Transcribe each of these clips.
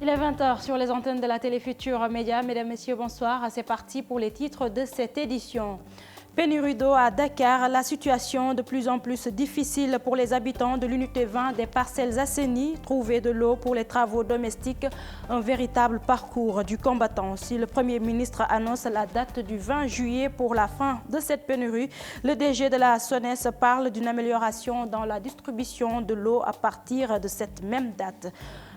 Il est 20h sur les antennes de la télé Futurs Médias. Mesdames, Messieurs, bonsoir. C'est parti pour les titres de cette édition. Pénurie d'eau à Dakar, la situation de plus en plus difficile pour les habitants de l'unité 20 des Parcelles Assainies. Trouver de l'eau pour les travaux domestiques, un véritable parcours du combattant. Si le Premier ministre annonce la date du 20 juillet pour la fin de cette pénurie, le DG de la SONES parle d'une amélioration dans la distribution de l'eau à partir de cette même date.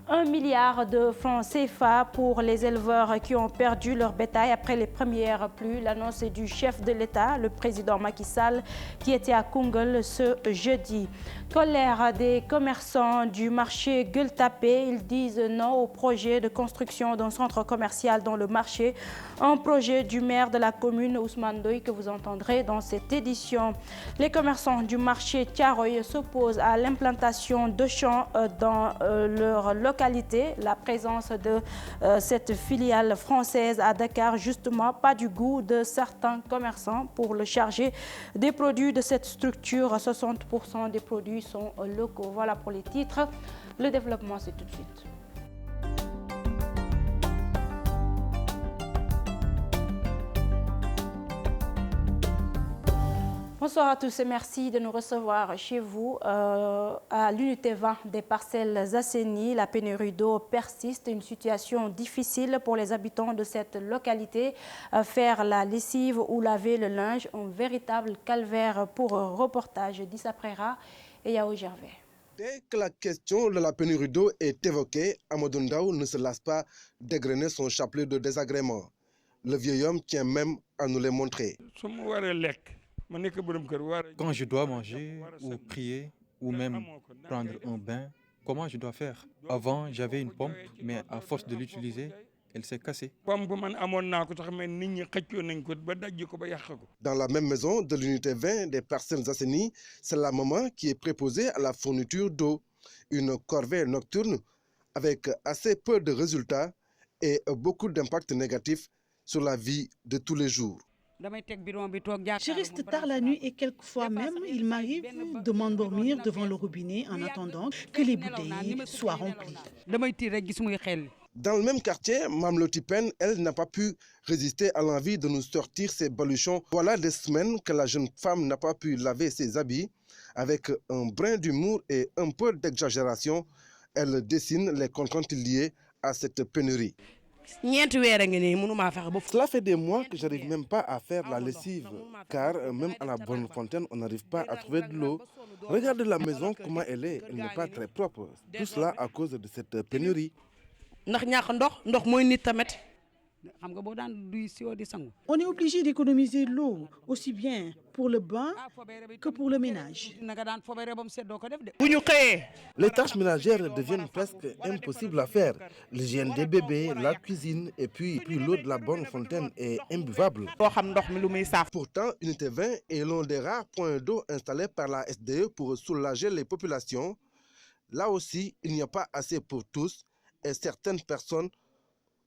1 milliard de francs CFA pour les éleveurs qui ont perdu leur bétail après les premières pluies. L'annonce est du chef de l'État, le président Macky Sall, qui était à Koungheul ce jeudi. Colère des commerçants du marché Gueule Tapée. Ils disent non au projet de construction d'un centre commercial dans le marché. Un projet du maire de la commune, Ousmane Doy, que vous entendrez dans cette édition. Les commerçants du marché Thiaroye s'opposent à l'implantation de champs dans leur localité. La présence de cette filiale française à Dakar, justement, pas du goût de certains commerçants pour le charger des produits de cette structure. 60% des produits sont locaux. Voilà pour les titres. Le développement, c'est tout de suite. Bonsoir à tous et merci de nous recevoir chez vous à l'unité 20 des Parcelles Assainies. La pénurie d'eau persiste, une situation difficile pour les habitants de cette localité. Faire la lessive ou laver le linge, un véritable calvaire pour reportage d'Issa Prera et Yao Gervais. Dès que la question de la pénurie d'eau est évoquée, Amadou Ndaw ne se lasse pas d'égrener son chapelet de désagréments. Le vieil homme tient même à nous les montrer. Quand je dois manger ou prier ou même prendre un bain, comment je dois faire? Avant, j'avais une pompe, mais à force de l'utiliser, elle s'est cassée. Dans la même maison de l'unité 20 des Parcelles Assainies, c'est la maman qui est préposée à la fourniture d'eau. Une corvée nocturne avec assez peu de résultats et beaucoup d'impact négatifs sur la vie de tous les jours. Je reste tard la nuit et quelquefois même, il m'arrive de m'endormir devant le robinet en attendant que les bouteilles soient remplies. Dans le même quartier, Mme Lotipen, elle n'a pas pu résister à l'envie de nous sortir ses baluchons. Voilà des semaines que la jeune femme n'a pas pu laver ses habits. Avec un brin d'humour et un peu d'exagération, elle dessine les contraintes liées à cette pénurie. Cela fait des mois que je n'arrive même pas à faire la lessive, car même à la bonne fontaine, on n'arrive pas à trouver de l'eau. Regardez la maison, comment elle n'est pas très propre. Tout cela à cause de cette pénurie. On est obligé d'économiser l'eau, aussi bien pour le bain que pour le ménage. Les tâches ménagères deviennent presque impossibles à faire. L'hygiène des bébés, la cuisine et puis l'eau de la bonne fontaine est imbuvable. Pourtant, Unité 20 est l'un des rares points d'eau installés par la SDE pour soulager les populations. Là aussi, il n'y a pas assez pour tous et certaines personnes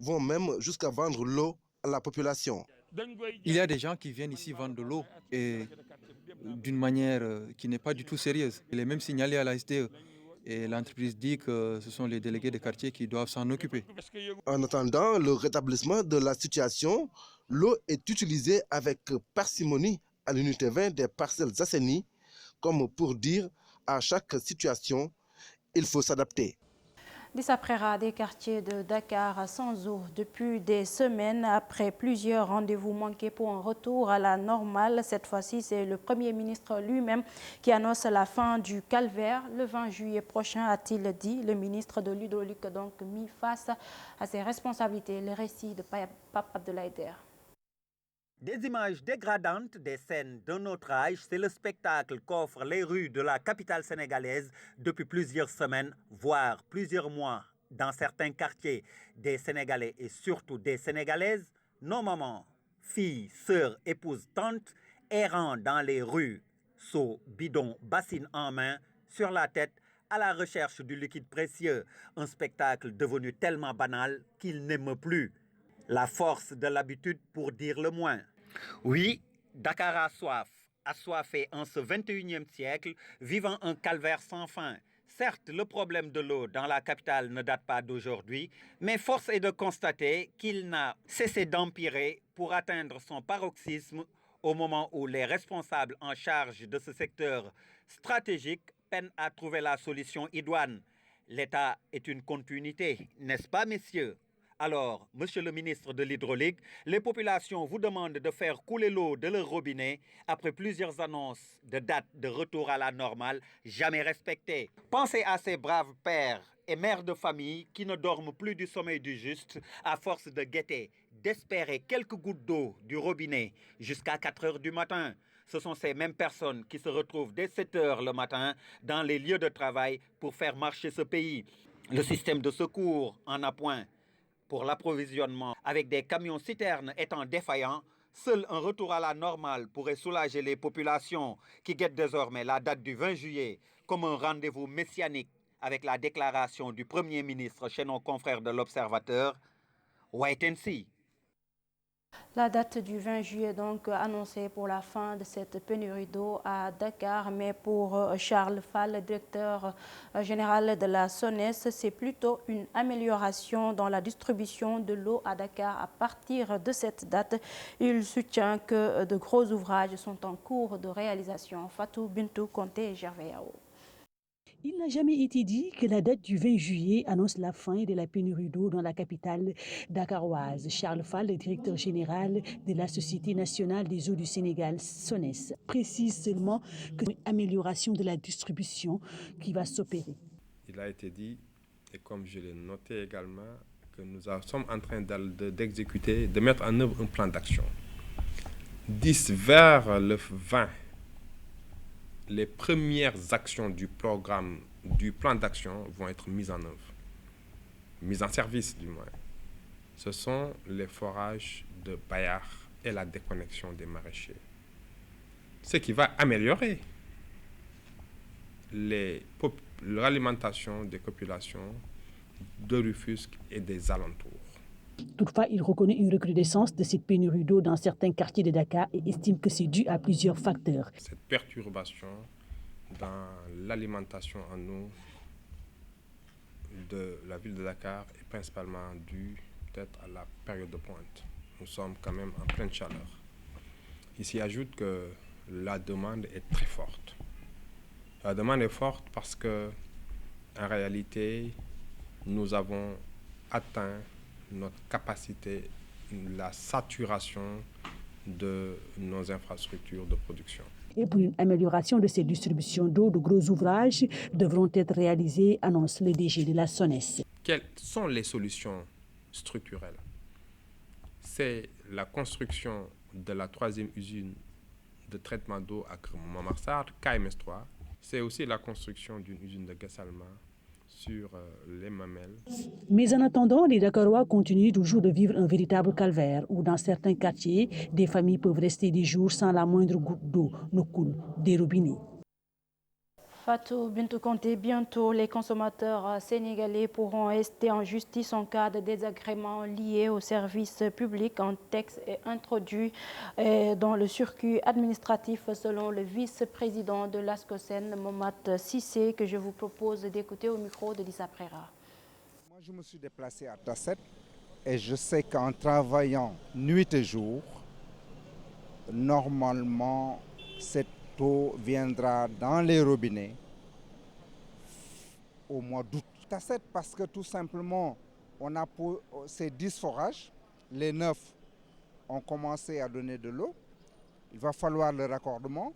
vont même jusqu'à vendre l'eau à la population. Il y a des gens qui viennent ici vendre de l'eau et d'une manière qui n'est pas du tout sérieuse. Il est même signalé à la SDE et l'entreprise dit que ce sont les délégués de quartier qui doivent s'en occuper. En attendant le rétablissement de la situation, l'eau est utilisée avec parcimonie à l'unité 20 des Parcelles Assainies, comme pour dire à chaque situation, il faut s'adapter. D'Issa Prera, des quartiers de Dakar sans eau depuis des semaines après plusieurs rendez-vous manqués pour un retour à la normale. Cette fois-ci, c'est le Premier ministre lui-même qui annonce la fin du calvaire. Le 20 juillet prochain, a-t-il dit, le ministre de l'Hydraulique donc mis face à ses responsabilités. Le récit de Pape Abdoulaye Der. Des images dégradantes des scènes d'un autre âge, c'est le spectacle qu'offrent les rues de la capitale sénégalaise depuis plusieurs semaines, voire plusieurs mois. Dans certains quartiers, des Sénégalais et surtout des Sénégalaises, nos mamans, filles, sœurs, épouses, tantes, errant dans les rues, seaux, bidons, bassines en main, sur la tête, à la recherche du liquide précieux. Un spectacle devenu tellement banal qu'il n'aime plus. La force de l'habitude pour dire le moins. Oui, Dakar a soif, assoiffé en ce 21e siècle, vivant un calvaire sans fin. Certes, le problème de l'eau dans la capitale ne date pas d'aujourd'hui, mais force est de constater qu'il n'a cessé d'empirer pour atteindre son paroxysme au moment où les responsables en charge de ce secteur stratégique peinent à trouver la solution idoine. L'État est une continuité, n'est-ce pas, messieurs? Alors, monsieur le ministre de l'Hydraulique, les populations vous demandent de faire couler l'eau de leur robinet après plusieurs annonces de date de retour à la normale jamais respectées. Pensez à ces braves pères et mères de famille qui ne dorment plus du sommeil du juste à force de guetter, d'espérer quelques gouttes d'eau du robinet jusqu'à 4 heures du matin. Ce sont ces mêmes personnes qui se retrouvent dès 7 heures le matin dans les lieux de travail pour faire marcher ce pays. Le système de secours en appoint pour l'approvisionnement avec des camions-citernes étant défaillants, seul un retour à la normale pourrait soulager les populations qui guettent désormais la date du 20 juillet comme un rendez-vous messianique avec la déclaration du Premier ministre chez nos confrères de l'Observateur. Wait and see. La date du 20 juillet donc annoncée pour la fin de cette pénurie d'eau à Dakar, mais pour Charles Fall, directeur général de la SONES, c'est plutôt une amélioration dans la distribution de l'eau à Dakar à partir de cette date. Il soutient que de gros ouvrages sont en cours de réalisation. Fatou Bintou Conté et Gervais Yao. Il n'a jamais été dit que la date du 20 juillet annonce la fin de la pénurie d'eau dans la capitale dakaroise. Charles Fall, le directeur général de la Société nationale des eaux du Sénégal, SONES, précise seulement que c'est une amélioration de la distribution qui va s'opérer. Il a été dit, et comme je l'ai noté également, que nous sommes en train d'exécuter, de mettre en œuvre un plan d'action. 10 vers le 20. Les premières actions du programme, du plan d'action vont être mises en œuvre, mises en service du moins. Ce sont les forages de Bayar et la déconnexion des maraîchers. Ce qui va améliorer l'alimentation des populations de Rufisque et des alentours. Toutefois, il reconnaît une recrudescence de cette pénurie d'eau dans certains quartiers de Dakar et estime que c'est dû à plusieurs facteurs. Cette perturbation dans l'alimentation en eau de la ville de Dakar est principalement due peut-être à la période de pointe. Nous sommes quand même en pleine chaleur. Il s'y ajoute que la demande est très forte. La demande est forte parce que, en réalité, nous avons atteint notre capacité, la saturation de nos infrastructures de production. Et pour une amélioration de ces distributions d'eau, de gros ouvrages devront être réalisés, annonce le DG de la SONES. Quelles sont les solutions structurelles? C'est la construction de la 3e usine de traitement d'eau à Montmartre, KMS3. C'est aussi la construction d'une usine de Gassalma sur les Mamelles. Mais en attendant, les Dakarois continuent toujours de vivre un véritable calvaire où dans certains quartiers, des familles peuvent rester des jours sans la moindre goutte d'eau ne coule des robinets. Fatou Bintou Conté, bientôt les consommateurs sénégalais pourront rester en justice en cas de désagréments liés aux services publics. Un texte est introduit dans le circuit administratif selon le vice-président de l'ASCOSEN, Mohamed Sissé, que je vous propose d'écouter au micro de Lisa Prera. Moi, je me suis déplacé à Tasset et je sais qu'en travaillant nuit et jour, normalement, cette eau viendra dans les robinets au mois d'août. Tasset parce que tout simplement, on a ces 10 forages, les 9 ont commencé à donner de l'eau. Il va falloir le raccordement.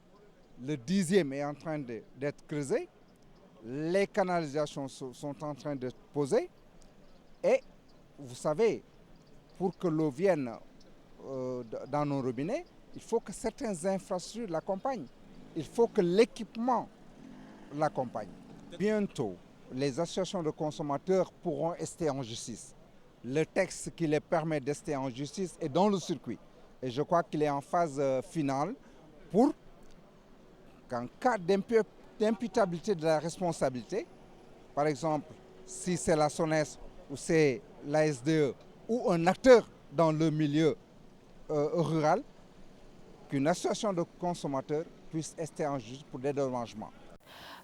Le 10e est en train d'être creusé. Les canalisations sont en train d'être posées. Et vous savez, pour que l'eau vienne dans nos robinets, il faut que certaines infrastructures l'accompagnent. Il faut que l'équipement l'accompagne. Bientôt, les associations de consommateurs pourront rester en justice. Le texte qui les permet de rester en justice est dans le circuit. Et je crois qu'il est en phase finale pour qu'en cas d'imputabilité de la responsabilité, par exemple, si c'est la SONES ou c'est l'ASDE ou un acteur dans le milieu rural, qu'une association de consommateurs puisse rester en justice pour des dédommagements.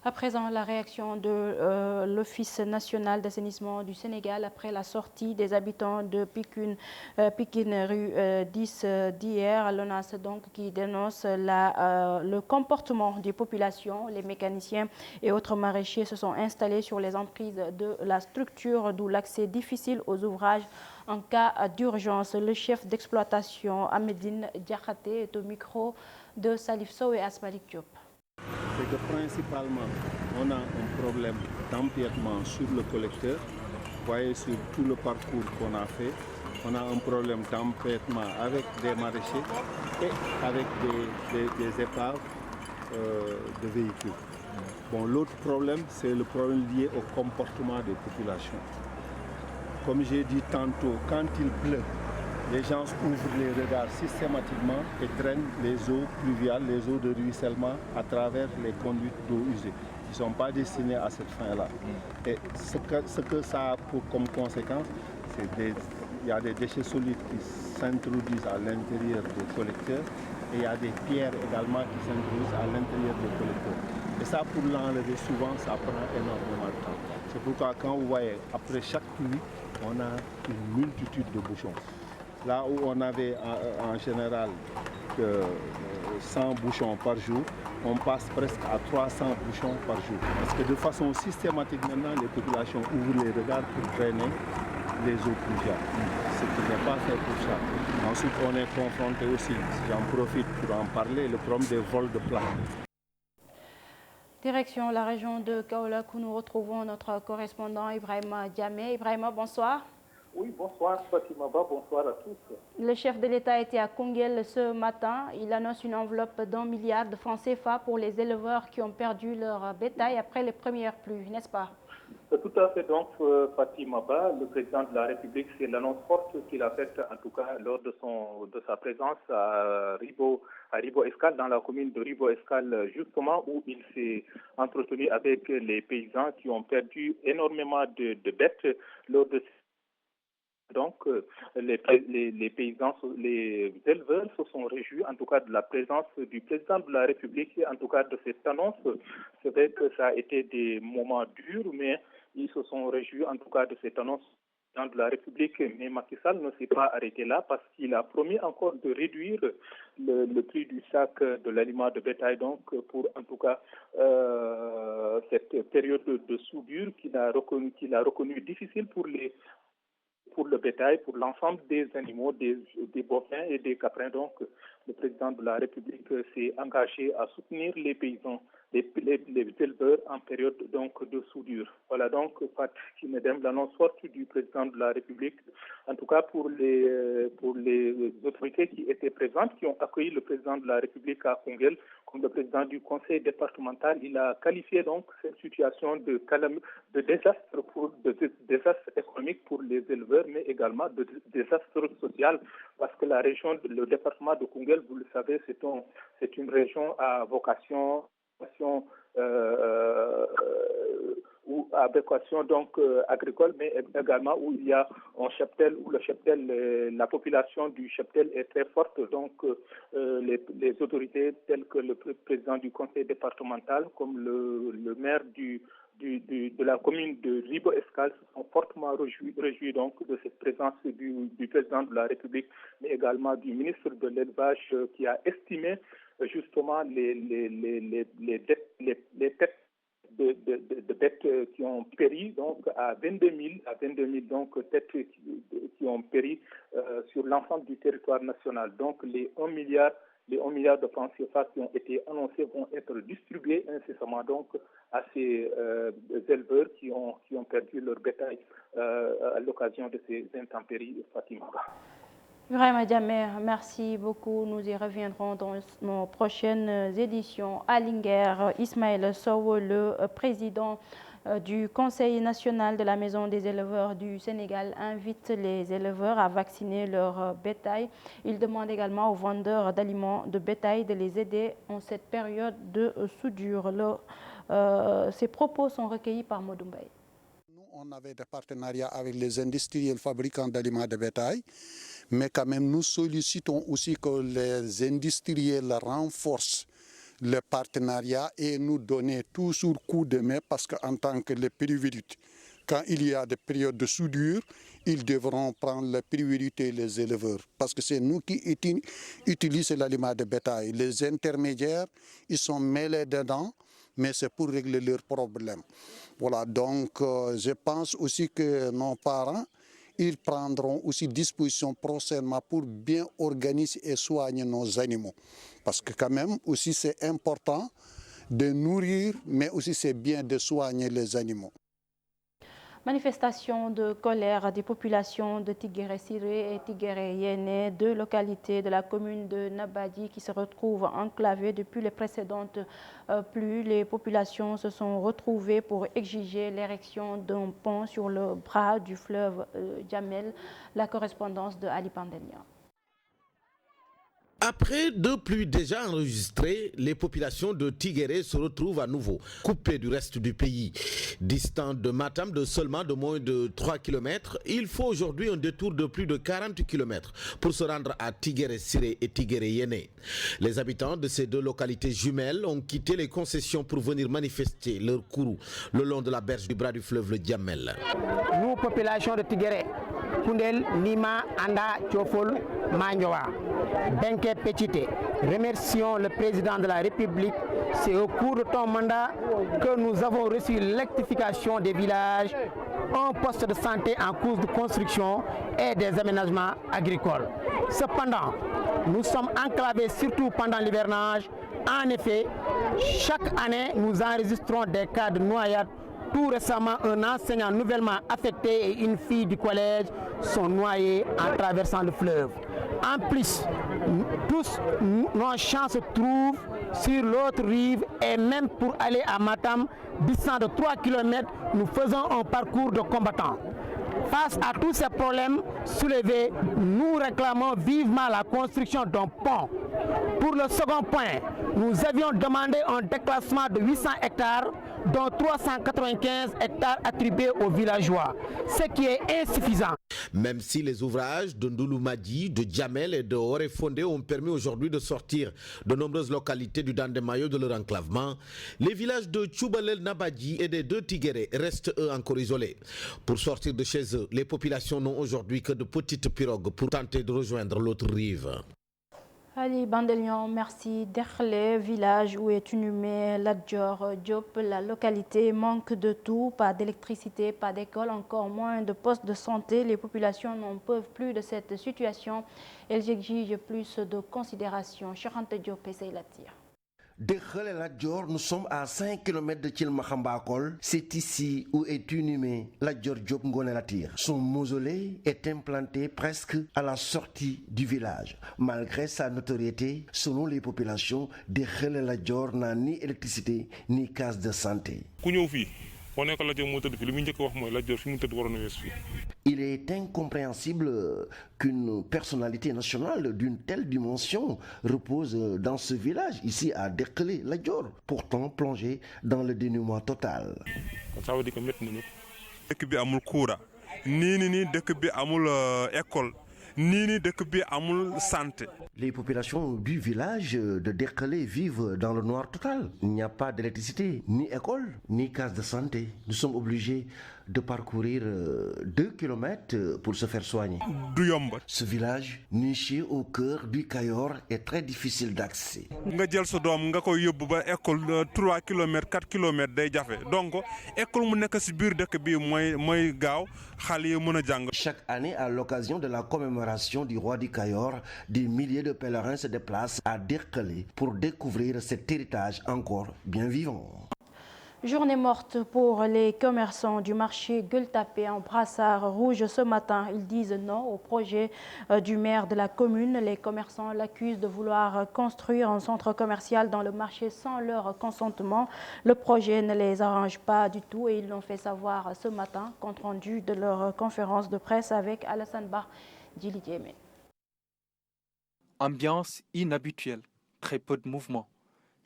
À présent, la réaction de l'Office national d'assainissement du Sénégal après la sortie des habitants de Pikine rue 10 d'hier. L'ONAS donc qui dénonce le comportement des populations. Les mécaniciens et autres maraîchers se sont installés sur les emprises de la structure, d'où l'accès difficile aux ouvrages en cas d'urgence. Le chef d'exploitation Amédine Diakhaté est au micro de Salif Sow et Asmalik Diop. C'est que principalement, on a un problème d'empiètement sur le collecteur. Vous voyez sur tout le parcours qu'on a fait, on a un problème d'empiètement avec des maraîchers et avec des épaves de véhicules. Bon, l'autre problème, c'est le problème lié au comportement des populations. Comme j'ai dit tantôt, quand il pleut, les gens ouvrent les regards systématiquement et traînent les eaux pluviales, les eaux de ruissellement à travers les conduites d'eau usée, qui ne sont pas destinées à cette fin-là. Et ce que ça a comme conséquence, c'est qu'il y a des déchets solides qui s'introduisent à l'intérieur des collecteurs et il y a des pierres également qui s'introduisent à l'intérieur des collecteurs. Et ça, pour l'enlever, souvent, ça prend énormément de temps. C'est pourquoi quand vous voyez, après chaque pluie, on a une multitude de bouchons. Là où on avait en général 100 bouchons par jour, on passe presque à 300 bouchons par jour. Parce que de façon systématique maintenant, les populations ouvrent les regards pour traîner les eaux pluviales. Ce qui n'est pas fait pour ça. Ensuite, on est confronté aussi, j'en profite pour en parler, le problème des vols de plats. Direction la région de Kaolack où nous retrouvons notre correspondant Ibrahima Diamé. Ibrahima, bonsoir. Oui, bonsoir Fatima Ba, bonsoir à tous. Le chef de l'État était à Koungheul ce matin. Il annonce une enveloppe d'1 milliard de francs CFA pour les éleveurs qui ont perdu leur bétail après les premières pluies, n'est-ce pas? Tout à fait, donc Fatima Ba, le président de la République, c'est l'annonce forte qu'il a faite en tout cas lors de sa présence à Ribo Escale, dans la commune de Ribo Escale, justement où il s'est entretenu avec les paysans qui ont perdu énormément de bêtes lors de donc, les paysans, les éleveurs se sont réjouis en tout cas de la présence du président de la République et en tout cas de cette annonce. C'est vrai que ça a été des moments durs, mais ils se sont réjouis en tout cas de cette annonce de la République. Mais Macky Sall ne s'est pas arrêté là parce qu'il a promis encore de réduire le prix du sac de l'aliment de bétail, donc pour en tout cas cette période de soudure qu'il a reconnu difficile pour le bétail, pour l'ensemble des animaux, des bovins et des caprins. Donc, le président de la République s'est engagé à soutenir les paysans, les éleveurs en période donc de soudure. Voilà donc Pat Kinedem, l'annonce forte du président de la République, en tout cas pour les autorités qui étaient présentes, qui ont accueilli le président de la République à Koungheul comme le président du conseil départemental. Il a qualifié donc cette situation de désastre économique pour les éleveurs, mais également de désastre social, parce que la région, le département de Koungheul, vous le savez, c'est une région à vocation ou à vocation donc agricole, mais également où il y a un cheptel, où le cheptel, la population du cheptel est très forte. Donc les autorités telles que le président du conseil départemental, comme le maire de la commune de Ribo Escale se sont fortement réjouis donc de cette présence du président de la République, mais également du ministre de l'élevage qui a estimé justement les têtes de bêtes qui ont péri donc à 22 000 donc têtes qui ont péri sur l'ensemble du territoire national. Donc les 1 milliard de francs CFA qui ont été annoncés vont être distribués incessamment donc à ces éleveurs qui ont perdu leur bétail à l'occasion de ces intempéries, Fatima. Ibrahima Diamé, merci beaucoup. Nous y reviendrons dans nos prochaines éditions. À Linguère, Ismaël Sow, le président du Conseil national de la Maison des éleveurs du Sénégal, invite les éleveurs à vacciner leur bétail. Il demande également aux vendeurs d'aliments de bétail de les aider en cette période de soudure. Ces propos sont recueillis par Modoumbay. Nous, on avait des partenariats avec les industriels fabricants d'aliments de bétail, mais quand même nous sollicitons aussi que les industriels renforcent le partenariat et nous donner toujours coup de main parce qu'en tant que les priorités, quand il y a des périodes de soudure, ils devront prendre la priorité les éleveurs parce que c'est nous qui utilisons l'aliment de bétail. Les intermédiaires, ils sont mêlés dedans, mais c'est pour régler leurs problèmes. Voilà, donc je pense aussi que nos parents, ils prendront aussi disposition prochainement pour bien organiser et soigner nos animaux. Parce que quand même aussi c'est important de nourrir, mais aussi c'est bien de soigner les animaux. Manifestation de colère des populations de Tigéré-Siré et Tigéré-Yéné, deux localités de la commune de Nabadji qui se retrouvent enclavées depuis les précédentes pluies. Les populations se sont retrouvées pour exiger l'érection d'un pont sur le bras du fleuve Djamel. La correspondance de Ali Pandenia. Après deux pluies déjà enregistrées, les populations de Tigéré se retrouvent à nouveau coupées du reste du pays. Distant de Matam de seulement de moins de 3 km, il faut aujourd'hui un détour de plus de 40 km pour se rendre à Tigéré-Siré et Tigéré-Yéné. Les habitants de ces deux localités jumelles ont quitté les concessions pour venir manifester leur courroux le long de la berge du bras du fleuve le Djamel. Nous, population de Tigéré, Koundel, Nima, Anda, Tchofol, Manjoa, Benke, Petite, remercions le président de la République. C'est au cours de ton mandat que nous avons reçu l'électrification des villages, un poste de santé en cours de construction et des aménagements agricoles. Cependant, nous sommes enclavés surtout pendant l'hivernage. En effet, chaque année, nous enregistrons des cas de noyade. Tout récemment, un enseignant nouvellement affecté et une fille du collège sont noyés en traversant le fleuve. En plus, tous nos champs se trouvent sur l'autre rive et même pour aller à Matam, distant de 3 km, nous faisons un parcours de combattants. Face à tous ces problèmes soulevés, nous réclamons vivement la construction d'un pont. Pour le second point, nous avions demandé un déclassement de 800 hectares, dont 395 hectares attribués aux villageois, ce qui est insuffisant. Même si les ouvrages de Ndouloumadi, de Djamel et de Orefondé ont permis aujourd'hui de sortir de nombreuses localités du Dandemayo de leur enclavement, les villages de Tchoubalel Nabadji et des deux Tigéré restent eux encore isolés. Pour sortir de chez eux, les populations n'ont aujourd'hui que de petites pirogues pour tenter de rejoindre l'autre rive. Ali Bandelion, merci. Derlé, village où est inhumé Ladjor Diop, la localité manque de tout, pas d'électricité, pas d'école, encore moins de postes de santé. Les populations n'en peuvent plus de cette situation. Elles exigent plus de considération. Charante Diop essaye la tire. De Khelé Ladjor, nous sommes à 5 km de Thilmakambakol. C'est ici où est inhumé Ladjor Diop Ngoné Latyr. Son mausolée est implanté presque à la sortie du village. Malgré sa notoriété, selon les populations, de Khelé Ladjor n'a ni électricité ni case de santé. Il est incompréhensible qu'une personnalité nationale d'une telle dimension repose dans ce village, ici à Derklé Ladjor, pourtant plongé dans le dénuement total. Les populations du village de Derklé vivent dans le noir total. Il n'y a pas d'électricité, ni école, ni case de santé. Nous sommes obligés de parcourir 2 km pour se faire soigner. Ce village, niché au cœur du Kayor, est très difficile d'accès. Chaque année, à l'occasion de la commémoration du roi du Kayor, des milliers de pèlerins se déplacent à Derklé pour découvrir cet héritage encore bien vivant. Journée morte pour les commerçants du marché Gueule-Tapée en brassard rouge ce matin. Ils disent non au projet du maire de la commune. Les commerçants l'accusent de vouloir construire un centre commercial dans le marché sans leur consentement. Le projet ne les arrange pas du tout et ils l'ont fait savoir ce matin, compte rendu de leur conférence de presse avec Alassane Ba Djilidjeme. Ambiance inhabituelle, très peu de mouvement.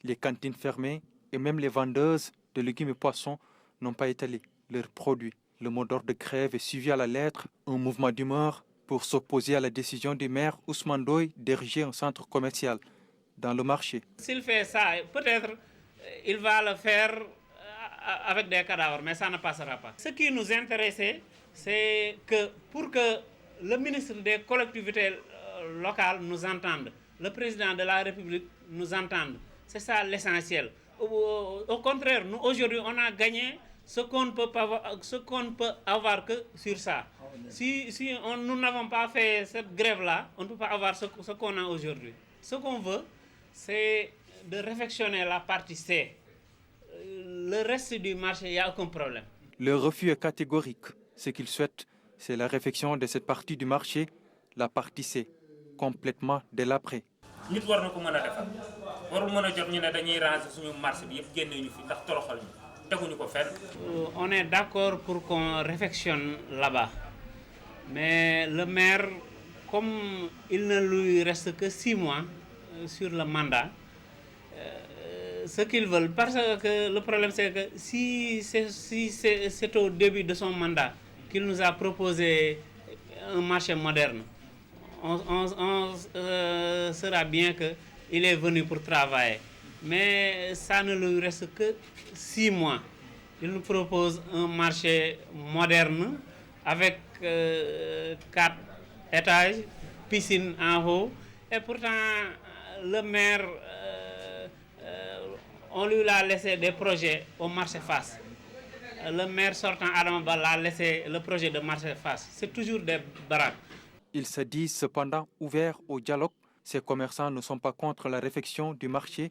Les cantines fermées et même les vendeuses de légumes et poissons n'ont pas étalé leurs produits. Le mot d'ordre de grève est suivi à la lettre, un mouvement d'humeur pour s'opposer à la décision du maire Ousmane Doye d'ériger un centre commercial dans le marché. S'il fait ça, peut-être il va le faire avec des cadavres, mais ça ne passera pas. Ce qui nous intéressait, c'est que pour que le ministre des collectivités locales nous entende, le président de la République nous entende. C'est ça l'essentiel. Au contraire, nous aujourd'hui, on a gagné ce qu'on ne peut avoir que sur ça. Si nous n'avons pas fait cette grève-là, on ne peut pas avoir ce qu'on a aujourd'hui. Ce qu'on veut, c'est de réfectionner la partie C. Le reste du marché, il n'y a aucun problème. Le refus est catégorique. Ce qu'ils souhaitent, c'est la réfection de cette partie du marché, la partie C, complètement délabrée. On est d'accord pour qu'on réfectionne là-bas. Mais le maire, comme il ne lui reste que 6 mois sur le mandat, ce qu'ils veulent, parce que le problème c'est que si c'est au début de son mandat qu'il nous a proposé un marché moderne, on sera bien qu'il est venu pour travailler. Mais ça ne lui reste que 6 mois. Il nous propose un marché moderne avec 4 étages, piscine en haut, et pourtant le maire, on lui a laissé des projets au marché face. Le maire sortant Adam Ba l'a laissé le projet de marché face. C'est toujours des baraques. Ils se disent cependant ouverts au dialogue. Ces commerçants ne sont pas contre la réfection du marché,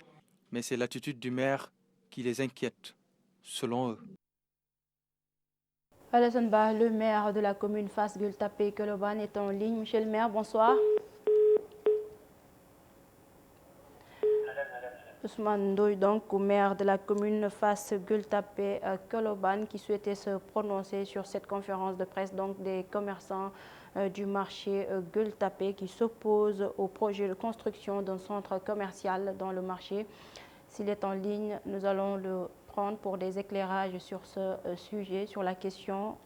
mais c'est l'attitude du maire qui les inquiète, selon eux. Alassane Ba, le maire de la commune Fass Gueule Tapée Colobane est en ligne. Monsieur le maire, bonsoir. Ousmane Ndoye, donc, maire de la commune Fass Gueule Tapée Colobane, qui souhaitait se prononcer sur cette conférence de presse donc des commerçants du marché Gueule Tapée qui s'opposent au projet de construction d'un centre commercial dans le marché. S'il est en ligne, nous allons le prendre pour des éclairages sur ce sujet, sur la question.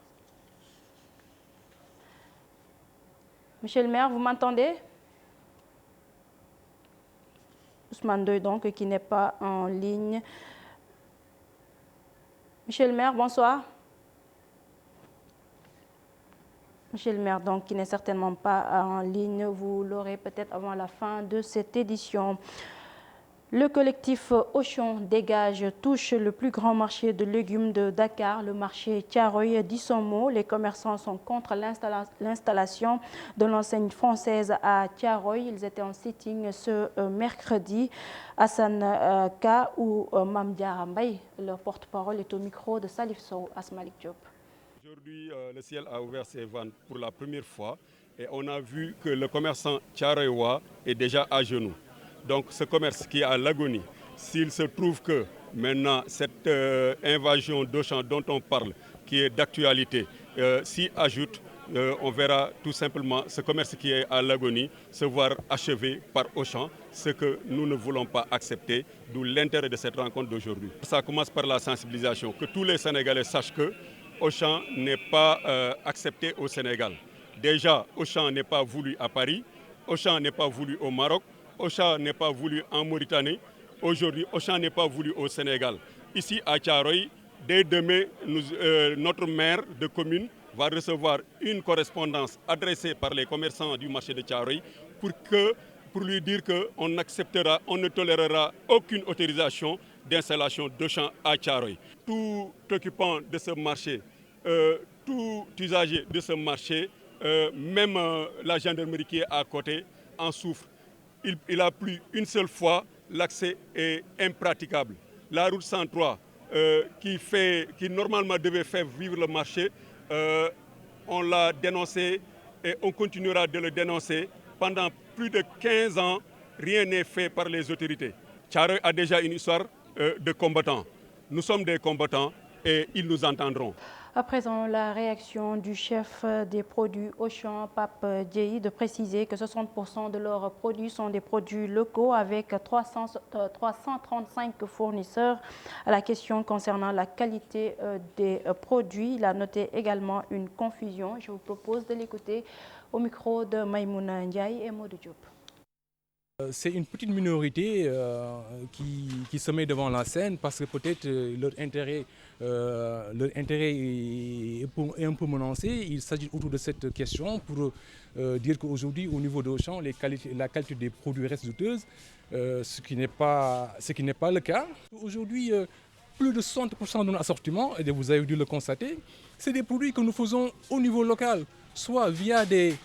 Monsieur le maire, vous m'entendez? Ousmane Ndoye, donc, qui n'est pas en ligne. Monsieur le maire, bonsoir. Monsieur le maire, donc, qui n'est certainement pas en ligne, vous l'aurez peut-être avant la fin de cette édition. Le collectif Auchan Dégage touche le plus grand marché de légumes de Dakar, le marché Thiaroye. Dit son mot, les commerçants sont contre l'installation de l'enseigne française à Thiaroye. Ils étaient en sitting ce mercredi. Hassan Ka ou Mamdia Mbaye, leur porte-parole, est au micro de Salif Sow, Asmalik Diop. Aujourd'hui, le ciel a ouvert ses vannes pour la première fois et on a vu que le commerçant Thiaroye est déjà à genoux. Donc ce commerce qui est à l'agonie, s'il se trouve que maintenant cette invasion d'Auchan dont on parle, qui est d'actualité, s'y ajoute, on verra tout simplement ce commerce qui est à l'agonie se voir achevé par Auchan, ce que nous ne voulons pas accepter, d'où l'intérêt de cette rencontre d'aujourd'hui. Ça commence par la sensibilisation, que tous les Sénégalais sachent que Auchan n'est pas accepté au Sénégal. Déjà, Auchan n'est pas voulu à Paris, Auchan n'est pas voulu au Maroc, Auchan n'est pas voulu en Mauritanie. Aujourd'hui, Auchan n'est pas voulu au Sénégal. Ici, à Thiaroye, dès demain, notre maire de commune va recevoir une correspondance adressée par les commerçants du marché de Thiaroye pour lui dire qu'on acceptera, on ne tolérera aucune autorisation d'installation d'Auchan à Thiaroye. Tout occupant de ce marché, tout usager de ce marché, même la gendarmerie qui est à côté, en souffre. Il a plu une seule fois, l'accès est impraticable. La route 103, qui normalement devait faire vivre le marché, on l'a dénoncé et on continuera de le dénoncer. Pendant plus de 15 ans, rien n'est fait par les autorités. Thiaroye a déjà une histoire de combattants. Nous sommes des combattants et ils nous entendront. À présent, la réaction du chef des produits Auchan, Pape Dieye, de préciser que 60% de leurs produits sont des produits locaux avec 335 fournisseurs. À la question concernant la qualité des produits, il a noté également une confusion. Je vous propose de l'écouter au micro de Maïmouna Ndiaye et Modou Diop. C'est une petite minorité qui se met devant la scène parce que peut-être leur intérêt est un peu menacé. Il s'agit autour de cette question pour dire qu'aujourd'hui, au niveau d'Auchan, la qualité des produits reste douteuse, ce qui n'est pas le cas. Aujourd'hui, plus de 60% de notre assortiment, et vous avez dû le constater, c'est des produits que nous faisons au niveau local, soit via des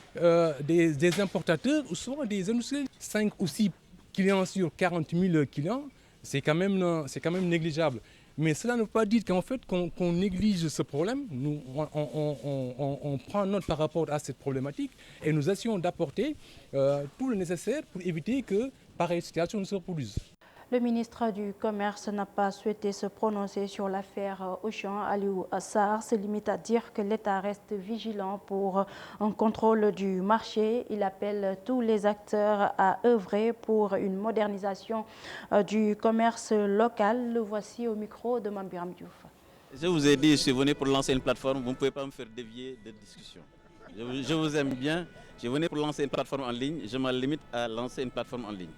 importateurs, ou soit des industriels. 5 ou 6 clients sur 40 000 clients, c'est quand même négligeable. Mais cela ne veut pas dire qu'en fait qu'on néglige ce problème. Nous, on prend note par rapport à cette problématique et nous essayons d'apporter tout le nécessaire pour éviter que pareille situation ne se reproduise. Le ministre du Commerce n'a pas souhaité se prononcer sur l'affaire Auchan. Aliou Sarr se limite à dire que l'État reste vigilant pour un contrôle du marché. Il appelle tous les acteurs à œuvrer pour une modernisation du commerce local. Le voici au micro de Mambiram Diouf. Je vous ai dit, je suis venu pour lancer une plateforme, vous ne pouvez pas me faire dévier de discussion. Je vous aime bien, je venais pour lancer une plateforme en ligne, je me limite à lancer une plateforme en ligne.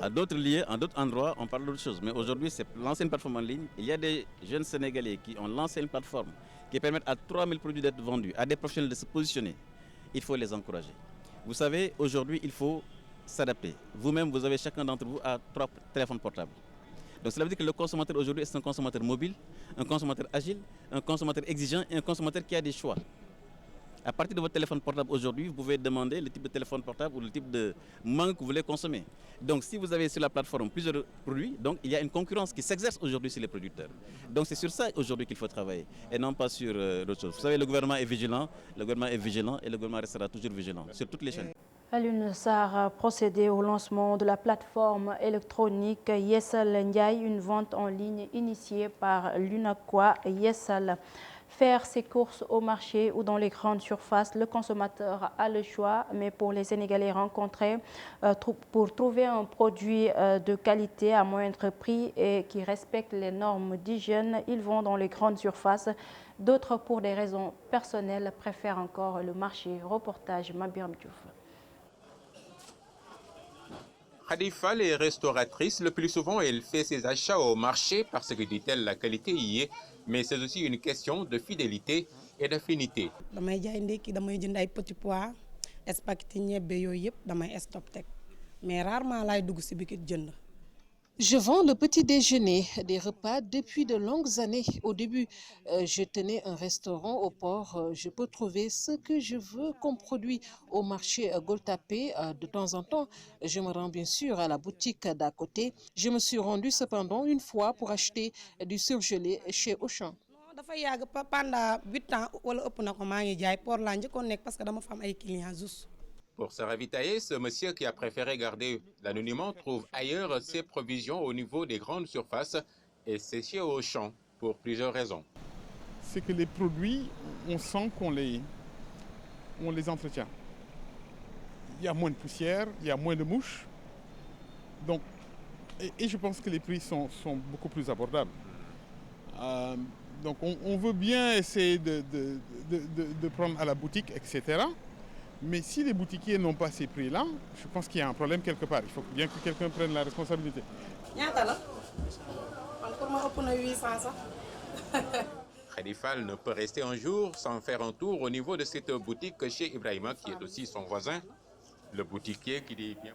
À d'autres lieux, en d'autres endroits, on parle d'autre chose. Mais aujourd'hui, c'est lancer une plateforme en ligne. Il y a des jeunes Sénégalais qui ont lancé une plateforme qui permet à 3000 produits d'être vendus, à des professionnels de se positionner. Il faut les encourager. Vous savez, aujourd'hui, il faut s'adapter. Vous-même, vous avez chacun d'entre vous à 3 téléphones portables. Donc cela veut dire que le consommateur aujourd'hui est un consommateur mobile, un consommateur agile, un consommateur exigeant et un consommateur qui a des choix. À partir de votre téléphone portable aujourd'hui, vous pouvez demander le type de téléphone portable ou le type de manque que vous voulez consommer. Donc si vous avez sur la plateforme plusieurs produits, donc il y a une concurrence qui s'exerce aujourd'hui sur les producteurs. Donc c'est sur ça aujourd'hui qu'il faut travailler et non pas sur d'autres choses. Vous savez, le gouvernement est vigilant et le gouvernement restera toujours vigilant sur toutes les chaînes. Aliou Sarr a procédé au lancement de la plateforme électronique Yessal Ndiaye, une vente en ligne initiée par l'UNACOIS Yessal. Faire ses courses au marché ou dans les grandes surfaces, le consommateur a le choix, mais pour les Sénégalais rencontrés, pour trouver un produit de qualité à moindre prix et qui respecte les normes d'hygiène, ils vont dans les grandes surfaces. D'autres, pour des raisons personnelles, préfèrent encore le marché. Reportage Mabiram Diouf. Khadifa est restauratrice. Le plus souvent, elle fait ses achats au marché parce que, dit-elle, la qualité y est. Mais c'est aussi une question de fidélité et d'affinité. Je vends le petit déjeuner, des repas depuis de longues années. Au début, je tenais un restaurant au port. Je peux trouver ce que je veux comme produit au marché Goltapé. De temps en temps, je me rends bien sûr à la boutique d'à côté. Je me suis rendue cependant une fois pour acheter du surgelé chez Auchan. Pour se ravitailler, ce monsieur qui a préféré garder l'anonymat trouve ailleurs ses provisions au niveau des grandes surfaces et c'est chez Auchan pour plusieurs raisons. C'est que les produits, on sent qu'on les entretient. Il y a moins de poussière, il y a moins de mouches. Donc, et je pense que les prix sont beaucoup plus abordables. Donc on veut bien essayer de prendre à la boutique, etc. Mais si les boutiquiers n'ont pas ces prix-là, je pense qu'il y a un problème quelque part. Il faut bien que quelqu'un prenne la responsabilité. Khadifa ne peut rester un jour sans faire un tour au niveau de cette boutique chez Ibrahima, qui est aussi son voisin, le boutiquier qui dit bien.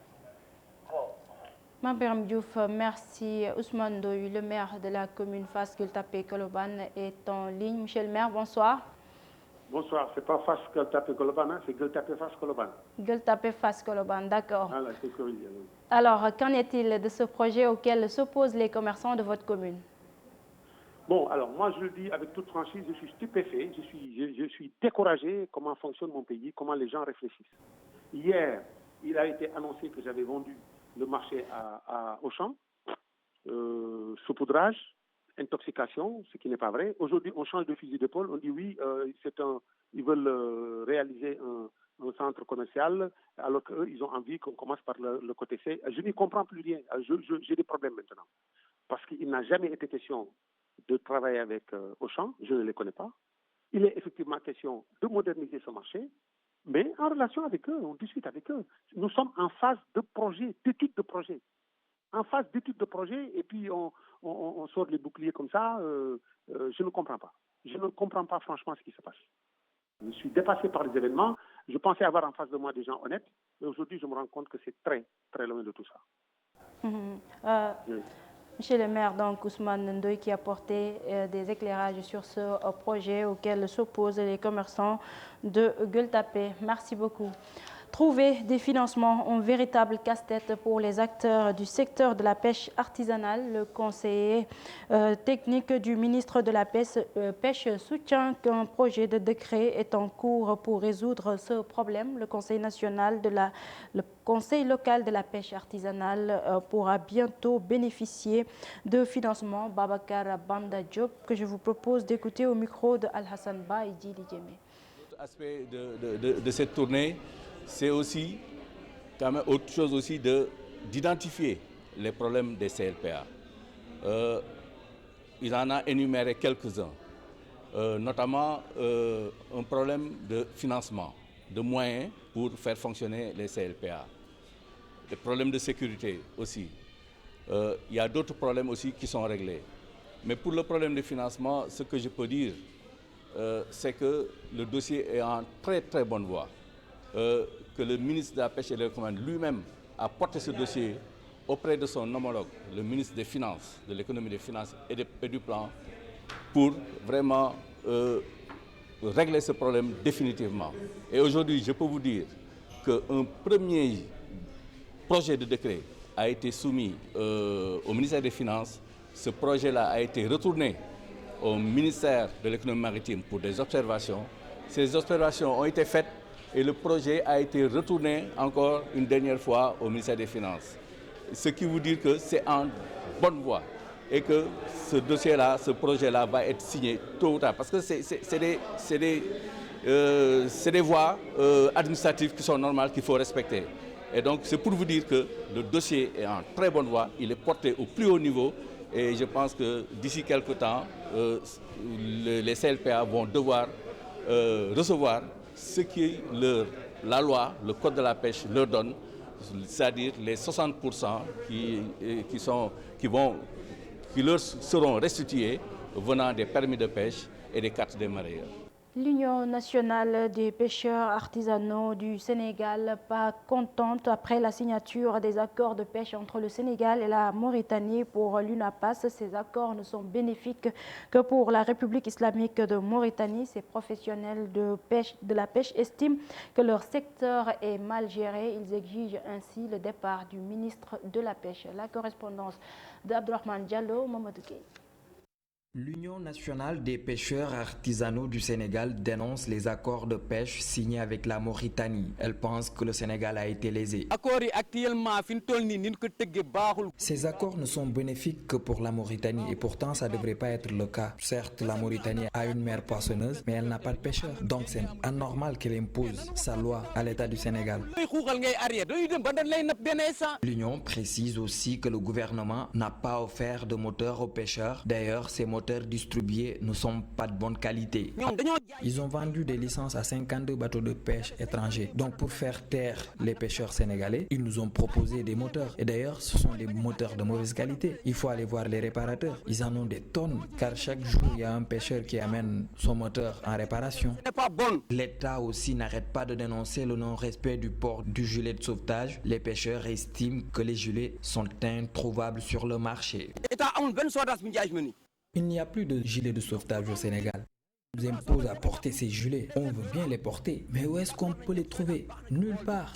Mabiram Diouf, merci. Ousmane Doy, le maire de la commune Fass Gueule-Tapée Colobane, est en ligne. Monsieur le maire, bonsoir. Bonsoir, c'est pas Fass Gueule-Tapée Colobane, hein, c'est Gueule-Tapée Fass Colobane. Gueule-Tapée Fass Colobane, d'accord. Voilà, c'est corrigé. Alors, qu'en est-il de ce projet auquel s'opposent les commerçants de votre commune? Bon, alors moi je le dis avec toute franchise, je suis stupéfait, je suis découragé comment fonctionne mon pays, comment les gens réfléchissent. Hier, il a été annoncé que j'avais vendu le marché à Auchan, saupoudrage, intoxication, ce qui n'est pas vrai. Aujourd'hui, on change de fusil d'épaule, on dit oui, ils veulent réaliser un centre commercial, alors qu'eux, ils ont envie qu'on commence par le côté C. Je n'y comprends plus rien, j'ai des problèmes maintenant. Parce qu'il n'a jamais été question de travailler avec Auchan, je ne les connais pas. Il est effectivement question de moderniser ce marché, mais en relation avec eux, on discute avec eux. Nous sommes en phase de projet, d'étude de projet. En phase d'étude de projet, et puis on sort les boucliers comme ça, je ne comprends pas. Je ne comprends pas franchement ce qui se passe. Je suis dépassé par les événements. Je pensais avoir en face de moi des gens honnêtes, mais aujourd'hui, je me rends compte que c'est très, très loin de tout ça. Monsieur le maire, donc Ousmane Ndoye, qui a apporté des éclairages sur ce projet auquel s'opposent les commerçants de Gueule-Tapée. Merci beaucoup. Trouver des financements, un véritable casse-tête pour les acteurs du secteur de la pêche artisanale. Le conseiller technique du ministre de la Pêche soutient qu'un projet de décret est en cours pour résoudre ce problème. Le conseil local de la pêche artisanale pourra bientôt bénéficier de financement. Babacar Banda Diop, que je vous propose d'écouter au micro de Al-Hassan Ba et Djili Djemé. L'autre aspect de cette tournée, c'est aussi, quand même, autre chose aussi d'identifier les problèmes des CLPA. Il en a énuméré quelques-uns, notamment un problème de financement, de moyens pour faire fonctionner les CLPA. Des problèmes de sécurité aussi. Il y a d'autres problèmes aussi qui sont réglés. Mais pour le problème de financement, ce que je peux dire, c'est que le dossier est en très très bonne voie. Que le ministre de la Pêche et de l'Économie lui-même a porté ce dossier auprès de son homologue, le ministre des Finances, de l'Économie, des Finances et du Plan, pour vraiment régler ce problème définitivement. Et aujourd'hui, je peux vous dire qu'un premier projet de décret a été soumis au ministère des Finances. Ce projet-là a été retourné au ministère de l'Économie maritime pour des observations. Ces observations ont été faites et le projet a été retourné encore une dernière fois au ministère des Finances. Ce qui veut dire que c'est en bonne voie et que ce dossier-là, ce projet-là va être signé tôt ou tard. Parce que c'est des voies administratives qui sont normales, qu'il faut respecter. Et donc c'est pour vous dire que le dossier est en très bonne voie, il est porté au plus haut niveau et je pense que d'ici quelques temps, les CLPA vont devoir recevoir ce que la loi, le code de la pêche leur donne, c'est-à-dire les 60% qui leur seront restitués venant des permis de pêche et des cartes des mareyeurs. L'Union nationale des pêcheurs artisanaux du Sénégal, pas contente après la signature des accords de pêche entre le Sénégal et la Mauritanie pour l'UNAPAS. Ces accords ne sont bénéfiques que pour la République islamique de Mauritanie. Ces professionnels de la pêche estiment que leur secteur est mal géré. Ils exigent ainsi le départ du ministre de la Pêche. La correspondance d'Abdourahmane Diallo, Mamadou Gueye. L'Union nationale des pêcheurs artisanaux du Sénégal dénonce les accords de pêche signés avec la Mauritanie. Elle pense que le Sénégal a été lésé. Ces accords ne sont bénéfiques que pour la Mauritanie et pourtant ça ne devrait pas être le cas. Certes, la Mauritanie a une mer poissonneuse, mais elle n'a pas de pêcheurs. Donc c'est anormal qu'elle impose sa loi à l'État du Sénégal. L'Union précise aussi que le gouvernement n'a pas offert de moteurs aux pêcheurs. D'ailleurs, ces moteurs distribués ne sont pas de bonne qualité. Ils ont vendu des licences à 52 bateaux de pêche étrangers. Donc pour faire taire les pêcheurs sénégalais, ils nous ont proposé des moteurs. Et d'ailleurs, ce sont des moteurs de mauvaise qualité. Il faut aller voir les réparateurs. Ils en ont des tonnes, car chaque jour, il y a un pêcheur qui amène son moteur en réparation. L'État aussi n'arrête pas de dénoncer le non-respect du port du gilet de sauvetage. Les pêcheurs estiment que les gilets sont introuvables sur le marché. Il n'y a plus de gilets de sauvetage au Sénégal. On nous impose à porter ces gilets. On veut bien les porter, mais où est-ce qu'on peut les trouver? Nulle part.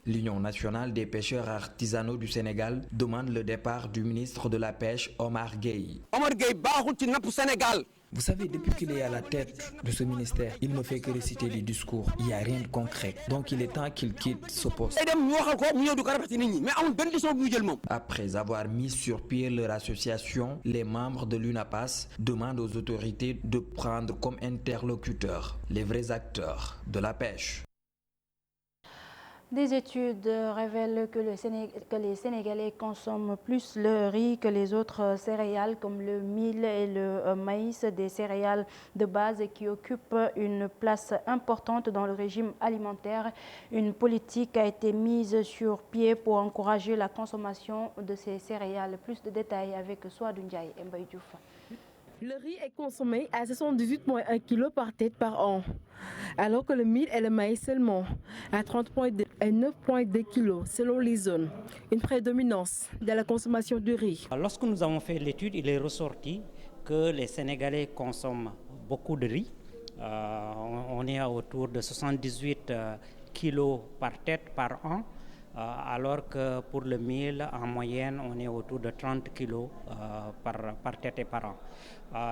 L'Union nationale des pêcheurs artisanaux du Sénégal demande le départ du ministre de la Pêche, Omar Gueye. Vous savez, depuis qu'il est à la tête de ce ministère, il ne fait que réciter des discours. Il n'y a rien de concret. Donc il est temps qu'il quitte ce poste. Après avoir mis sur pied leur association, les membres de l'UNAPAS demandent aux autorités de prendre comme interlocuteurs les vrais acteurs de la pêche. Des études révèlent que les Sénégalais consomment plus le riz que les autres céréales comme le mil et le maïs, des céréales de base qui occupent une place importante dans le régime alimentaire. Une politique a été mise sur pied pour encourager la consommation de ces céréales. Plus de détails avec Souadou Ndiaye et Mbaye Diouf. Le riz est consommé à 78,1 kg par tête par an, alors que le mil et le maïs seulement à 30,2 et 9,2 kg selon les zones. Une prédominance de la consommation de riz. Lorsque nous avons fait l'étude, il est ressorti que les Sénégalais consomment beaucoup de riz. On est autour de 78 kg par tête par an. Alors que pour le mil, en moyenne, on est autour de 30 kg par tête et par an.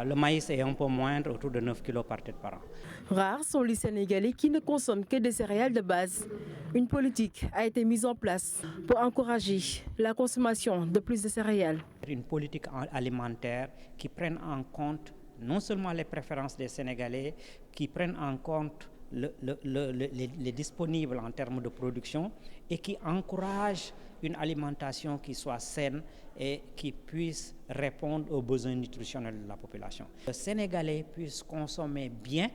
Le maïs est un peu moindre, autour de 9 kg par tête par an. Rares sont les Sénégalais qui ne consomment que des céréales de base. Une politique a été mise en place pour encourager la consommation de plus de céréales. Une politique alimentaire qui prenne en compte non seulement les préférences des Sénégalais, qui prenne en compte les disponibles en termes de production et qui encourage une alimentation qui soit saine et qui puisse répondre aux besoins nutritionnels de la population. Les Sénégalais puissent consommer bien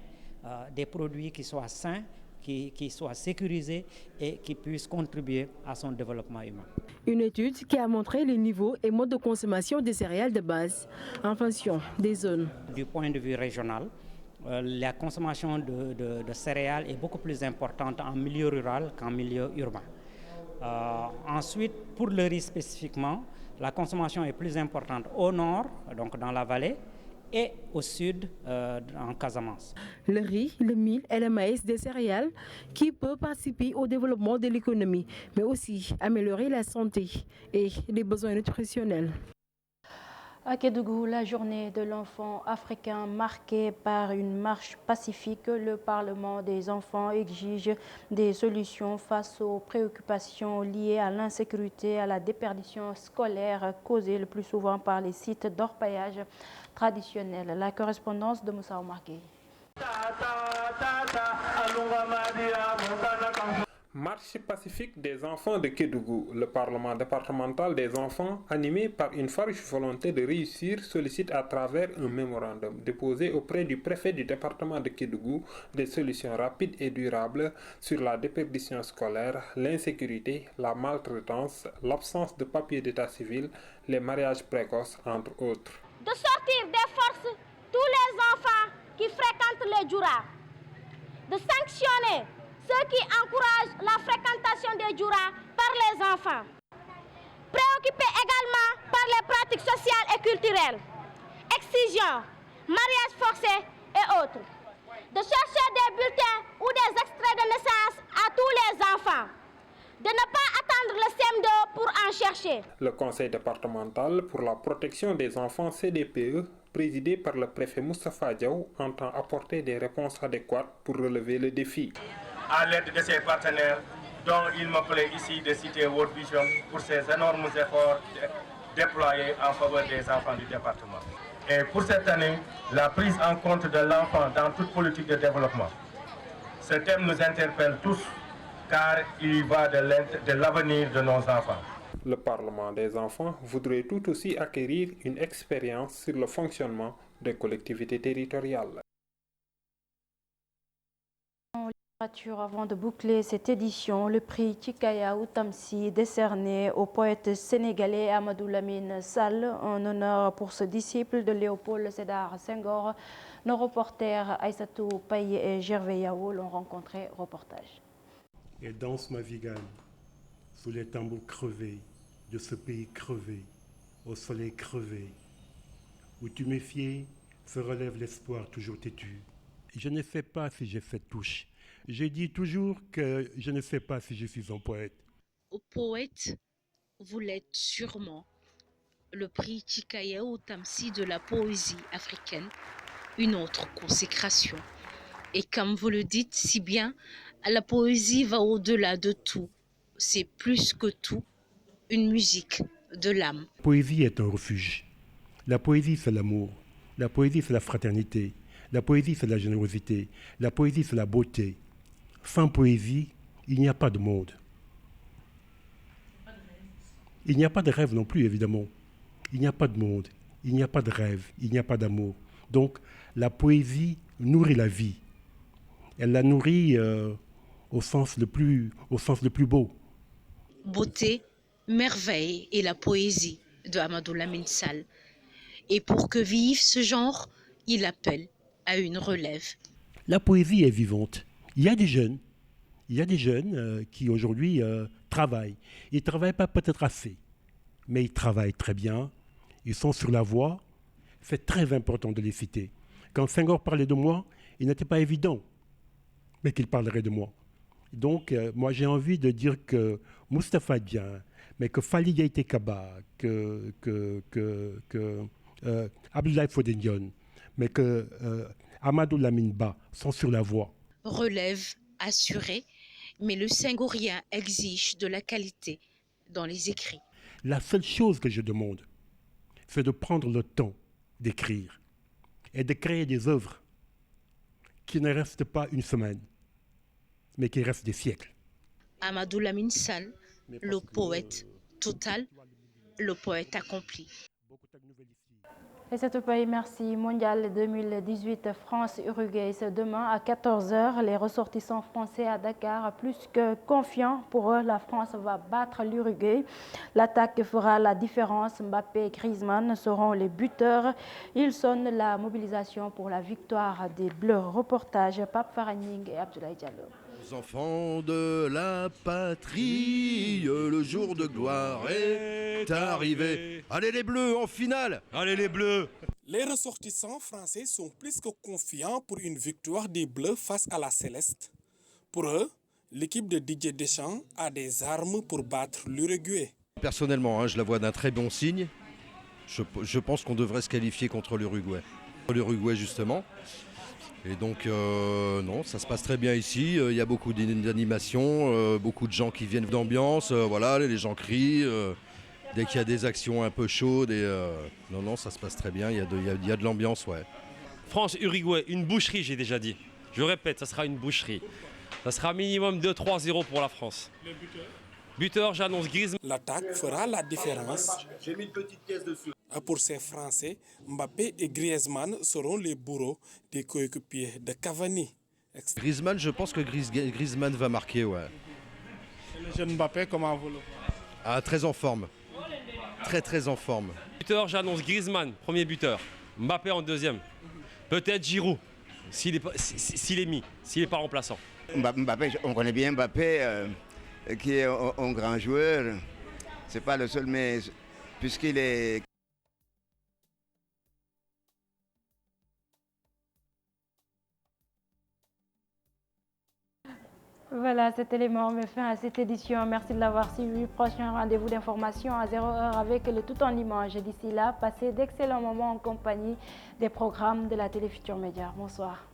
des produits qui soient sains, qui soient sécurisés et qui puissent contribuer à son développement humain. Une étude qui a montré les niveaux et modes de consommation des céréales de base en fonction des zones. Du point de vue régional, la consommation de céréales est beaucoup plus importante en milieu rural qu'en milieu urbain. Ensuite, pour le riz spécifiquement, la consommation est plus importante au nord, donc dans la vallée, et au sud, en Casamance. Le riz, le mil et le maïs des céréales qui peuvent participer au développement de l'économie, mais aussi améliorer la santé et les besoins nutritionnels. À Kédougou, la journée de l'enfant africain marquée par une marche pacifique, le Parlement des enfants exige des solutions face aux préoccupations liées à l'insécurité, à la déperdition scolaire causée le plus souvent par les sites d'orpaillage traditionnels. La correspondance de Moussa Omargué. Marche pacifique des enfants de Kédougou. Le Parlement départemental des enfants, animé par une farouche volonté de réussir, sollicite à travers un mémorandum déposé auprès du préfet du département de Kédougou des solutions rapides et durables sur la déperdition scolaire, l'insécurité, la maltraitance, l'absence de papier d'état civil, les mariages précoces, entre autres. De sortir des forces tous les enfants qui fréquentent les djouras, de sanctionner ceux qui encouragent la fréquentation des djouras par les enfants. Préoccupés également par les pratiques sociales et culturelles, excision, mariage forcé et autres. De chercher des bulletins ou des extraits de naissance à tous les enfants. De ne pas attendre le CM2 pour en chercher. Le conseil départemental pour la protection des enfants CDPE, présidé par le préfet Moustapha Diaw, entend apporter des réponses adéquates pour relever le défi. À l'aide de ses partenaires, dont il me plaît ici de citer World Vision pour ses énormes efforts déployés en faveur des enfants du département. Et pour cette année, la prise en compte de l'enfant dans toute politique de développement. Ce thème nous interpelle tous, car il y va de l'avenir de nos enfants. Le Parlement des enfants voudrait tout aussi acquérir une expérience sur le fonctionnement des collectivités territoriales. Avant de boucler cette édition, le prix Tchikaya Outamsi décerné au poète sénégalais Amadou Lamine Sall, en honneur pour ce disciple de Léopold Sédar Senghor. Nos reporters Aïssatou Paye et Gervais Yao l'ont rencontré. Reportage. Et danse ma vigane sous les tambours crevés de ce pays crevé, au soleil crevé, où tu méfiais se relève l'espoir toujours têtu. Je ne sais pas si j'ai cette touche. Je dis toujours que je ne sais pas si je suis un poète. Au poète, vous l'êtes sûrement. Le prix Tchikaya Outamsi de la poésie africaine, une autre consécration. Et comme vous le dites si bien, la poésie va au-delà de tout. C'est plus que tout, une musique de l'âme. La poésie est un refuge. La poésie, c'est l'amour. La poésie, c'est la fraternité. La poésie, c'est la générosité. La poésie, c'est la beauté. Sans poésie, il n'y a pas de monde. Il n'y a pas de rêve non plus, évidemment. Il n'y a pas de monde, il n'y a pas de rêve, il n'y a pas d'amour. Donc, la poésie nourrit la vie. Elle la nourrit au sens le plus beau. Beauté, merveille et la poésie de Amadou Lamine Sall. Et pour que vive ce genre, il appelle à une relève. La poésie est vivante. Il y a des jeunes qui aujourd'hui travaillent. Ils ne travaillent pas peut-être assez, mais ils travaillent très bien. Ils sont sur la voie. C'est très important de les citer. Quand Senghor parlait de moi, il n'était pas évident, mais qu'il parlerait de moi. Donc, moi, j'ai envie de dire que Moustapha Dieng, mais que Fally Diaité Kaba, que Abdoulaye Fodé Ndione, mais que Amadou Lamine Ba sont sur la voie. Relève assurée, mais le Senghorien exige de la qualité dans les écrits. La seule chose que je demande, c'est de prendre le temps d'écrire et de créer des œuvres qui ne restent pas une semaine, mais qui restent des siècles. Amadou Lamine Sall, le poète total, le poète accompli. Et c'est tout pays, merci. Mondial 2018 France-Uruguay, c'est demain à 14h. Les ressortissants français à Dakar, plus que confiants pour eux, la France va battre l'Uruguay. L'attaque fera la différence. Mbappé et Griezmann seront les buteurs. Ils sonnent la mobilisation pour la victoire des Bleus. Reportage Pape Faraning et Abdoulaye Diallo. Enfants de la patrie, le jour de gloire est arrivé. Allez les Bleus en finale! Allez les Bleus! Les ressortissants français sont plus que confiants pour une victoire des Bleus face à la Céleste. Pour eux, l'équipe de Didier Deschamps a des armes pour battre l'Uruguay. Personnellement, je la vois d'un très bon signe. Je pense qu'on devrait se qualifier contre l'Uruguay. L'Uruguay justement. Et donc, non, ça se passe très bien ici. Il y a beaucoup d'animation, beaucoup de gens qui viennent d'ambiance. Voilà, les gens crient. Dès qu'il y a des actions un peu chaudes. Non, ça se passe très bien. Il y a de l'ambiance, ouais. France-Uruguay, une boucherie, j'ai déjà dit. Je répète, ça sera une boucherie. Ça sera minimum 2-3-0 pour la France. Les buteurs ? Buteur, j'annonce Griezmann. L'attaque fera la différence. J'ai mis une petite pièce dessus. Pour ces Français, Mbappé et Griezmann seront les bourreaux des coéquipiers de Cavani. Griezmann, je pense que Griezmann va marquer, ouais. Et le jeune Mbappé, comment vous le voyez ? Ah, très en forme. Très en forme. Buteur, j'annonce Griezmann, premier buteur. Mbappé en deuxième. Peut-être Giroud, s'il est mis, s'il n'est pas remplaçant. Mbappé, on connaît bien Mbappé, qui est un grand joueur. C'est pas le seul, mais puisqu'il est... Voilà, cet élément met fin à cette édition. Merci de l'avoir suivi. Prochain rendez-vous d'information à 0h avec le tout en image. D'ici là, passez d'excellents moments en compagnie des programmes de la Télé Futurs Médias. Bonsoir.